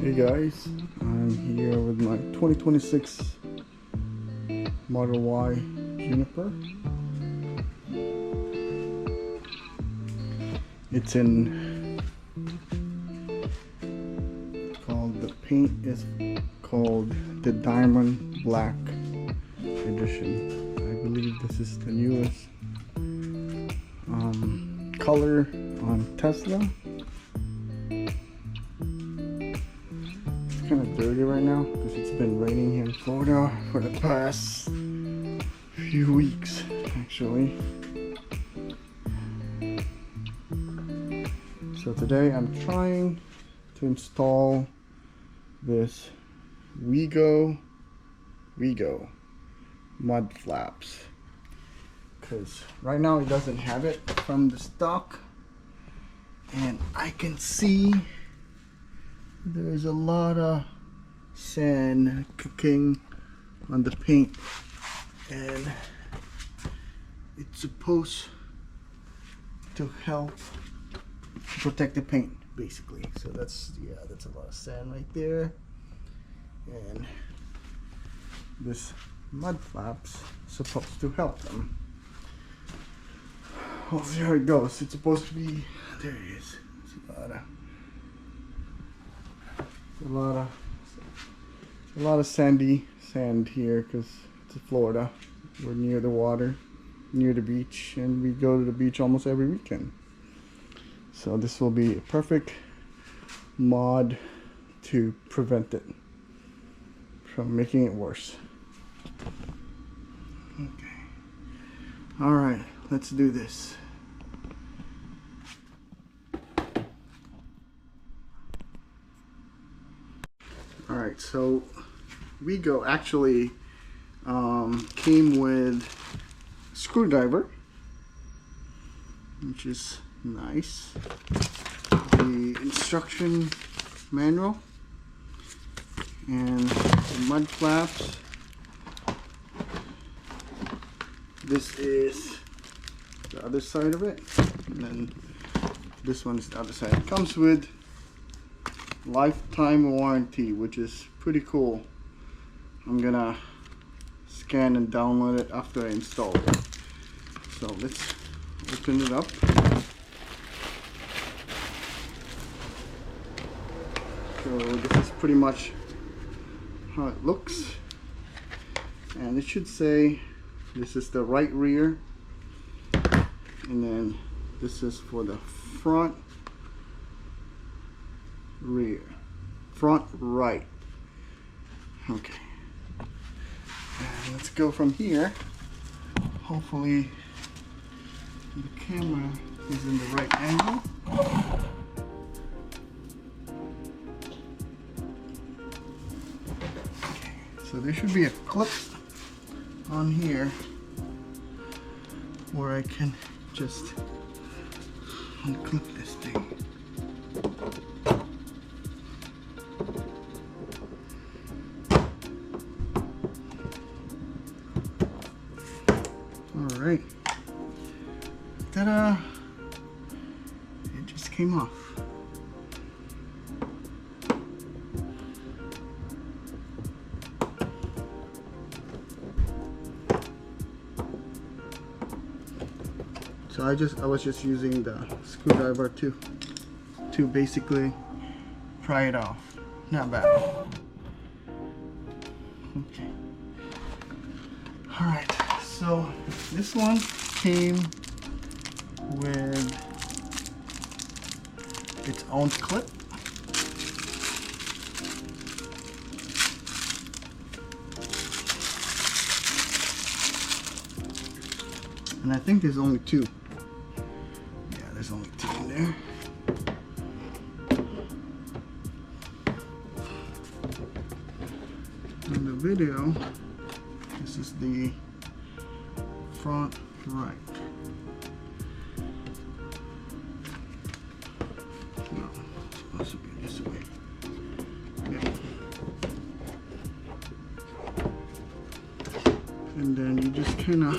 Hey guys, I'm here with my 2026 Model Y Juniper. The paint is called the Diamond Black Edition. I believe this is the newest color on Tesla. Kind of dirty right now because it's been raining here in Florida for the past few weeks actually. So today I'm trying to install this Wigoo mud flaps because right now it doesn't have it from the stock, and I can see there's a lot of sand cooking on the paint, and it's supposed to help protect the paint basically. So that's a lot of sand right there, and this mud flaps supposed to help them. We'll see how it goes. It's supposed to be, there it is. It's a lot of sand here because it's Florida. We're near the water, near the beach, and we go to the beach almost every weekend. So this will be a perfect mod to prevent it from making it worse. Okay. All right, let's do this. All right, so Wigoo actually came with a screwdriver, which is nice. The instruction manual and the mud flaps. This is the other side of it, and then this one is the other side. It comes with lifetime warranty, which is pretty cool. I'm gonna scan and download it after I install it. So let's open it up. So this is pretty much how it looks, and it should say this is the right rear, and then this is for the front rear, front right. Okay, and let's go from here. Hopefully the camera is in the right angle. So there should be a clip on here where I can just unclip this thing. All right, ta-da! It just came off. So I was just using the screwdriver to basically pry it off. Not bad. Okay. All right. So this one came with its own clip. And I think there's only two. Yeah, there's only two in there. In the video, this is the front right. No, it's supposed to be this way. Yeah. And then you just kind of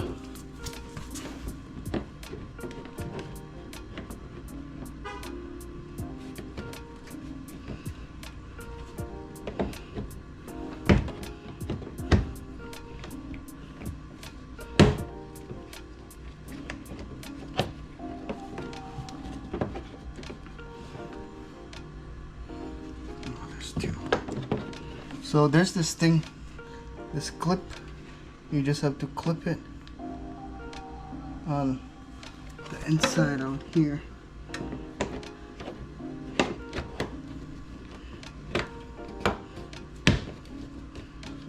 two. So there's this thing, this clip. You just have to clip it on the inside out here.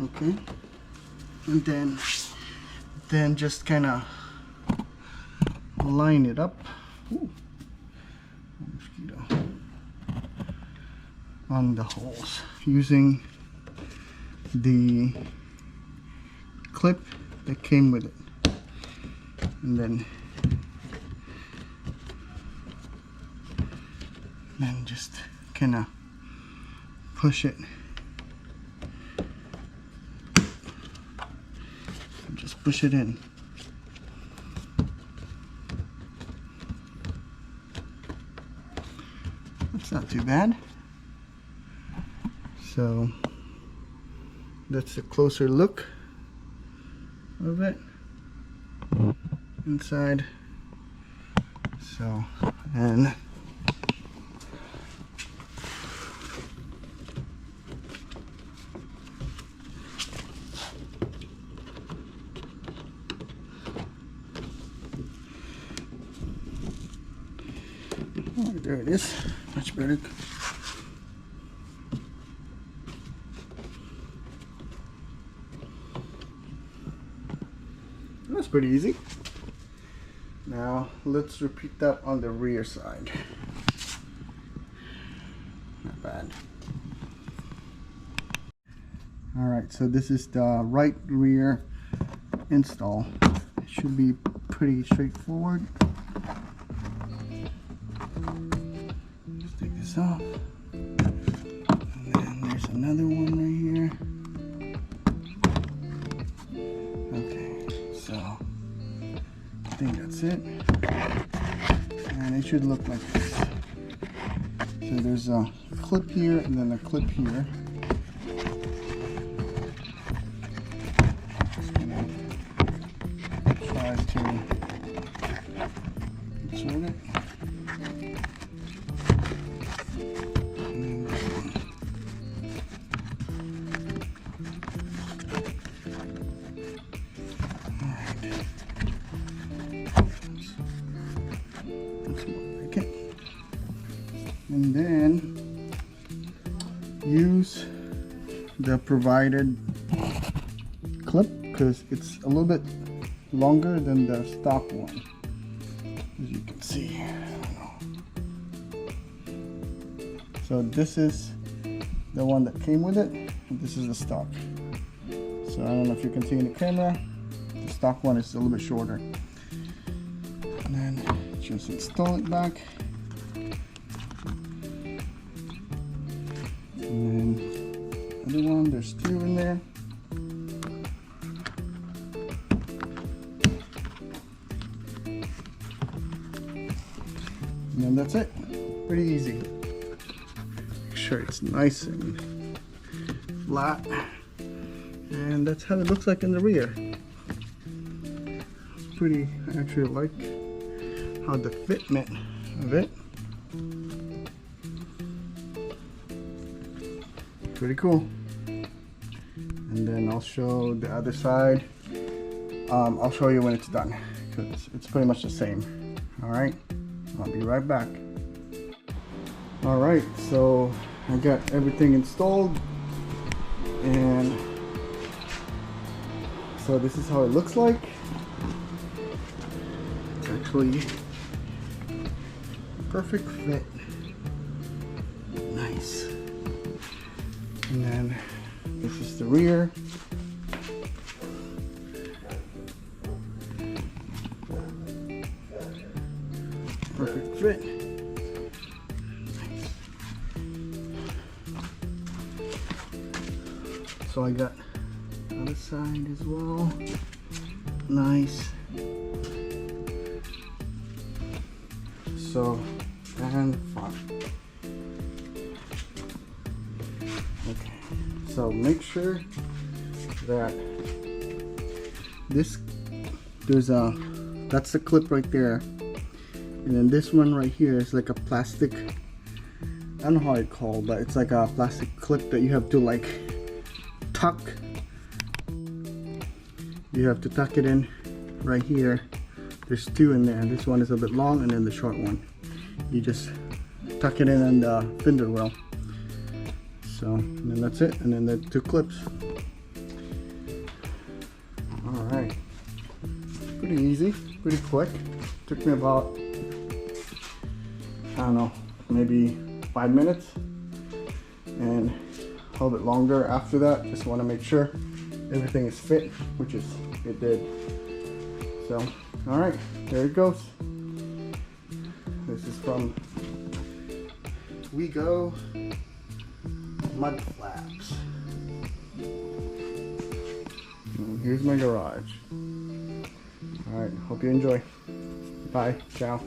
Okay, and then just kind of line it up. Ooh, mosquito. On the holes using the clip that came with it, and then just kind of push it. Just push it in. That's not too bad. So that's a closer look of it inside. So, and oh, there it is, much better. That's pretty easy. Now let's repeat that on the rear side. Not bad. Alright, so this is the right rear install. It should be pretty straightforward. Just take this off. And then there's another one right here. So I think that's it, and it should look like this. So there's a clip here and then a clip here. Just gonna try to insert it. And then use the provided clip because it's a little bit longer than the stock one, as you can see. So this is the one that came with it, and this is the stock. So I don't know if you can see in the camera, the stock one is a little bit shorter. And then just install it back. And then other one, there's two in there. And then that's it. Pretty easy. Make sure it's nice and flat. And that's how it looks like in the rear. Pretty, I actually like how the fitment of it. Pretty cool. And then I'll show the other side. I'll show you when it's done because it's pretty much the same. All right, I'll be right back. All right, so I got everything installed, and so this is how it looks like. It's actually perfect fit. Nice. And then this is the rear. Perfect fit. Nice. So I got the other side as well. Nice. So, and front. Okay, so make sure that that's the clip right there, and then this one right here is like a plastic I don't know how it's called, but it's like a plastic clip that you have to like tuck. You have to tuck it in right here. There's two in there. This one is a bit long, and then the short one. You just tuck it in on the fender well. So, and then that's it, and then the two clips. Alright. Pretty easy, pretty quick. Took me about, I don't know, maybe 5 minutes. And a little bit longer after that. Just want to make sure everything is fit, which is, it did. So, alright, there it goes. This is from Wigoo mud flaps. And here's my garage. Alright, hope you enjoy. Bye, ciao.